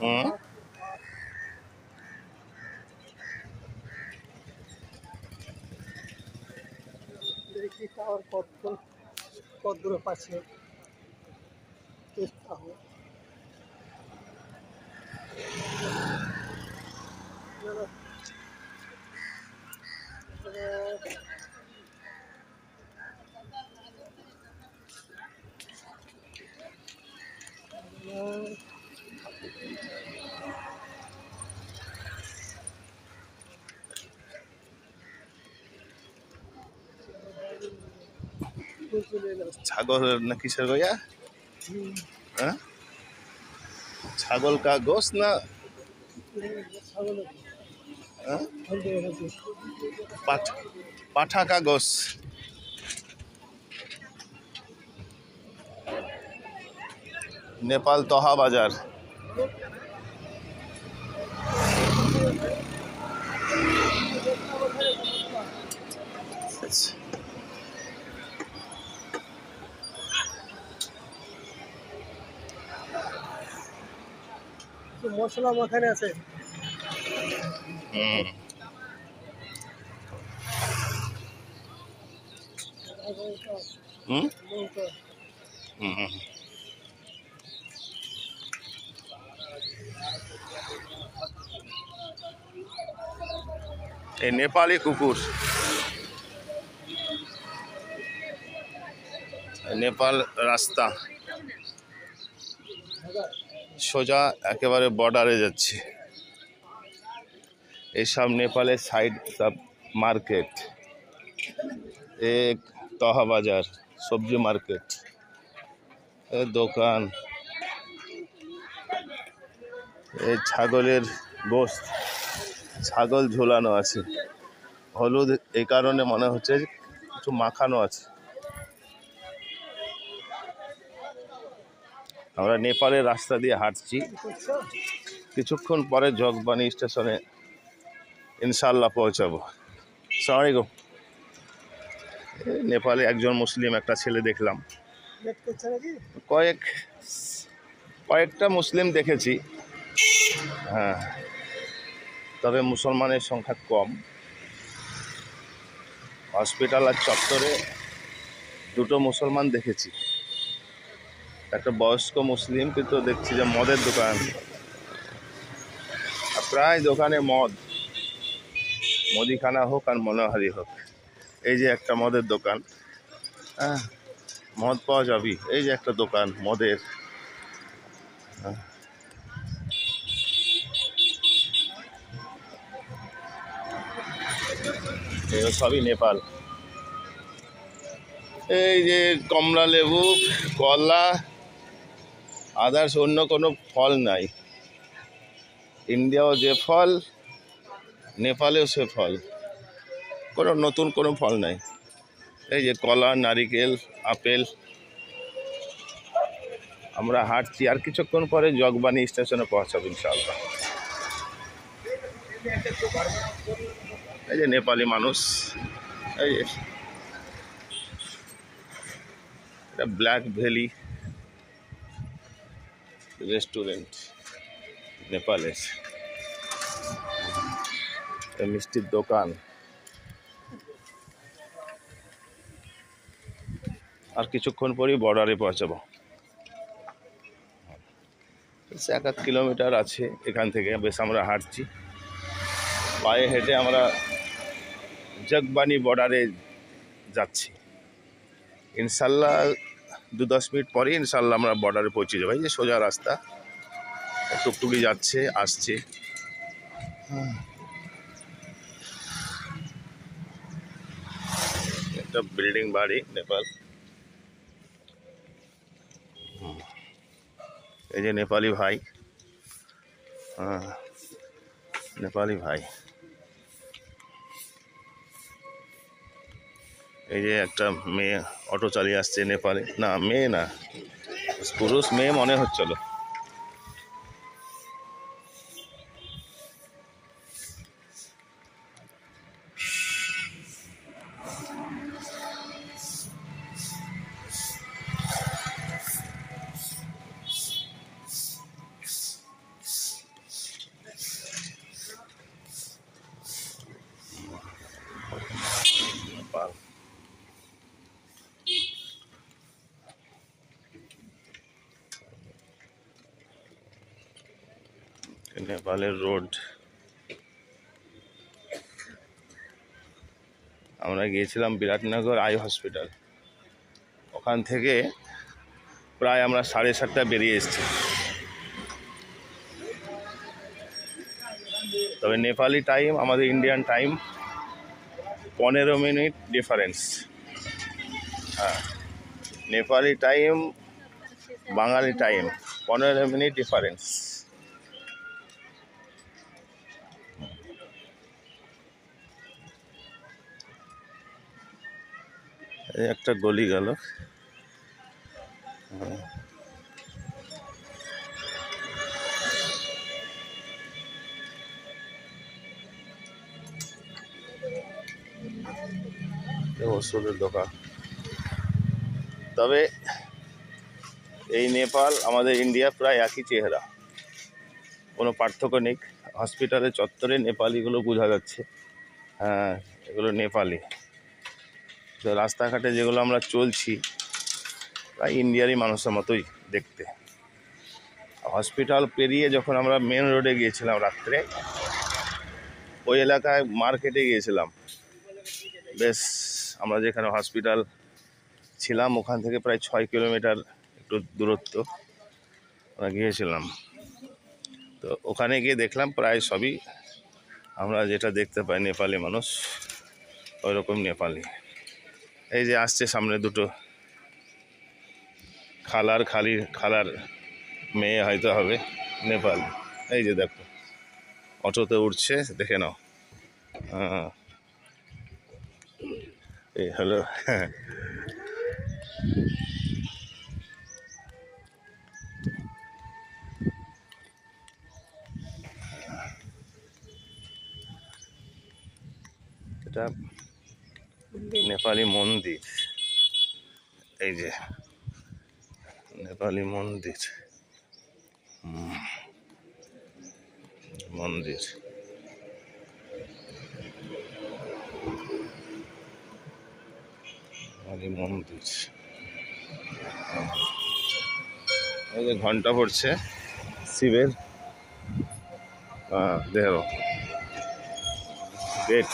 হুম। দেখি টাওয়ার কত দূরে পাচ্ছে চেষ্টা হবে। ছাগল না কিসের গয়া? হ্যাঁ, ছাগল কা গোস না? হ্যাঁ? পাঠা কা গোস। নেপাল তহা বাজার। মশলা মাখানে আছে। হুম হুম হুম হুম। এই নেপালি কুকুর, নেপাল রাস্তা সোজা একেবারে বর্ডারে যাচ্ছে। এইসব নেপালের সাইড সব মার্কেট, এক তহা বাজার, সবজি মার্কেট, দোকান, এই ছাগলের গোশত, ছাগল ঝোলানো আছে হলুদ, এই কারণে মনে হচ্ছে কিছু মাখানো আছে। আমরা নেপালের রাস্তা দিয়ে হাঁটছি, কিছুক্ষণ পরে জগবানি স্টেশনে ইনশাল্লাহ পৌঁছাবো। আসসালামু আলাইকুম। নেপালে একজন মুসলিম একটা ছেলে দেখলাম, কয়েকটা মুসলিম দেখেছি, হ্যাঁ, তবে মুসলমানের সংখ্যা কম। হসপিটাল আর চত্বরে দুটো মুসলমান দেখেছি, একটা বয়স্ক মুসলিম, কিন্তু দেখছি যে মদের দোকান, প্রায় দোকানে মদ, মুদিখানা হোক আর মনোহারি হোক। এই যে একটা মদের দোকান, হ্যাঁ, মদ পাওয়া যাবে। এই যে একটা দোকান মদের, এগুলো সবই নেপাল। এই যে কমলা লেবু, কলা, আদার্স অন্য কোনো ফল নাই। ইন্ডিয়াও যে ফল, নেপালেও সে ফল, কোনো নতুন কোনো ফল নাই। এই যে কলা, নারিকেল, আপেল। আমরা হাঁটছি, আর কিছুক্ষণ পরে জগবানি স্টেশনে পৌঁছাবো ইনশাআল্লাহ। এই যে নেপালি মানুষ, এই যে এটা ব্ল্যাক ভ্যালি রেস্টুরেন্ট নেপালের, মিষ্টির দোকান। আর কিছুক্ষণ পরেই বর্ডারে পৌঁছাবো। 1 কিলোমিটার আছে এখান থেকে, বেশ আমরা হাঁটছি, পায়ে হেঁটে আমরা জগবানি বর্ডারে যাচ্ছি। ইনশাল্লাহ 2-10 মিনিট পরে ইনশাল্লাহ আমরা বর্ডারে পৌঁছে যাবো। এই যে সোজা রাস্তা, টুকটুকি যাচ্ছে আসছে। একটা বিল্ডিং বাড়ি নেপাল। এই যে নেপালি ভাই, হ্যাঁ, নেপালি ভাই। এই যে একটা মেয়ে অটো চালিয়ে আসছে নেপালে, না মেয়ে না, পুরুষ, মেয়ে মনে হচ্ছিল। নেপালের রোড। আমরা গিয়েছিলাম বিরাটনগর আই হসপিটাল, ওখান থেকে প্রায় আমরা 7:30 বেরিয়ে এসেছি। তবে নেপালি টাইম আমাদের ইন্ডিয়ান টাইম 15 মিনিট ডিফারেন্স। হ্যাঁ, নেপালি টাইম বাঙালি টাইম 15 মিনিট ডিফারেন্স। এই একটা গলি গেল। ওষুধের দোকান। তবে এই নেপাল আমাদের ইন্ডিয়া প্রায় একই চেহারা, কোনো পার্থক্য নেই। হসপিটালের চত্বরে নেপালিগুলো বোঝা যাচ্ছে, হ্যাঁ এগুলো নেপালি। তো রাস্তাঘাটে যেগুলো আমরা চলছি প্রায় ইন্ডিয়ারই মানুষের মতোই দেখতে। হসপিটাল পেরিয়ে যখন আমরা মেন রোডে গিয়েছিলাম রাত্রে, ওই এলাকায় মার্কেটে গিয়েছিলাম। বেশ, আমরা যেখানে হসপিটাল ছিলাম ওখান থেকে প্রায় 6 কিলোমিটার একটু দূরত্ব আমরা গিয়েছিলাম। তো ওখানে গিয়ে দেখলাম প্রায় সবই আমরা যেটা দেখতে পাই নেপালি মানুষ, ওই রকম নেপালি। এই যে আসছে সামনে দুটো খালার মেয়ে হয়তো হবে নেপাল। এই যে দেখো অটোতে উঠছে, দেখে নাও। হ্যাঁ, এই হলো এটা নেপালি মন্দির। এই যে নেপালি মন্দির, মন্দির। মন্দির, এই যে ঘন্টা পড়ছে শিবের। দেখো গেট।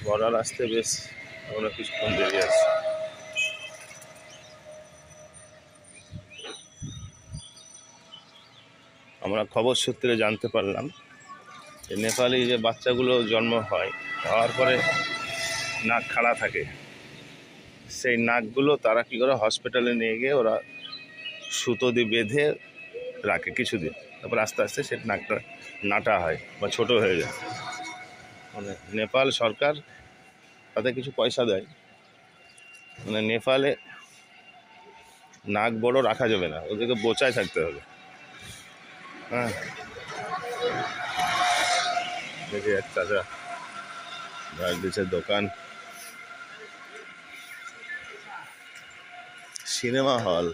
বর্ডার আসতে বেশ আমরা কিছুক্ষণ দেরি আছে। আমরা খবর সূত্রে জানতে পারলাম যে নেপালি যে বাচ্চাগুলো জন্ম হয়, হওয়ার পরে নাক খাড়া থাকে, সেই নাকগুলো তারা কী করে হসপিটালে নিয়ে গিয়ে ওরা সুতো দিয়ে বেঁধে রাখে কিছুদিন, তারপর আস্তে আস্তে সে নাকটা নাটা হয় বা ছোট হয়ে যায়। মানে নেপাল সরকার তাদের কিছু পয়সা দেয়, মানে নেপালে নাক বড় রাখা যাবে না, ওদেরকে বোচায় থাকতে হবে। হ্যাঁ, দেখি এক চাচা দিচ্ছে দোকান। Cinema hall,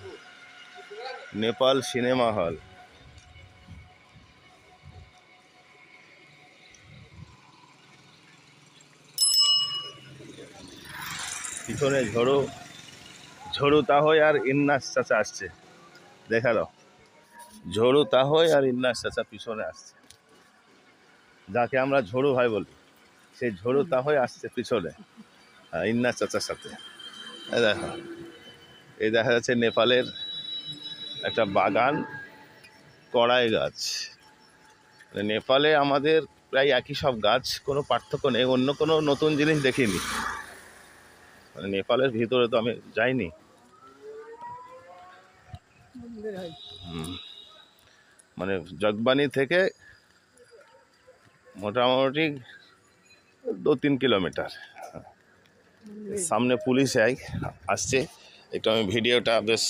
Nepal cinema hall. পিছনে ঝড়ু তাহই আর ইন্নাস চাচা আসছে, দেখালো ঝড়ু তাহই আর ইন্নাস চাচা পিছনে আসছে, যাকে আমরা ঝড়ু ভাই বলি, সেই ঝড়ু তাহই আসছে পিছনে ইন্নাস চাচার সাথে। দেখো এই দেখা যাচ্ছে নেপালের একটা বাগান, কড়াই গাছ। নেপালে আমাদের প্রায় একই সব গাছ, কোনো পার্থক্য নেই, অন্য কোনো নতুন জিনিস দেখিনি। মানে নেপালের ভিতরে তো আমি যাইনি। মানে জগবানি থেকে মোটামুটি 2-3 কিলোমিটার সামনে পুলিশ আসছে। একটু আমি ভিডিওটা বেশ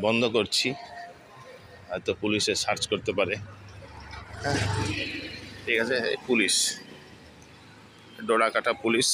বন্ধ করছি, হয়তো পুলিশে সার্চ করতে পারে। ঠিক আছে, পুলিশ ডোরাকাটা পুলিশ।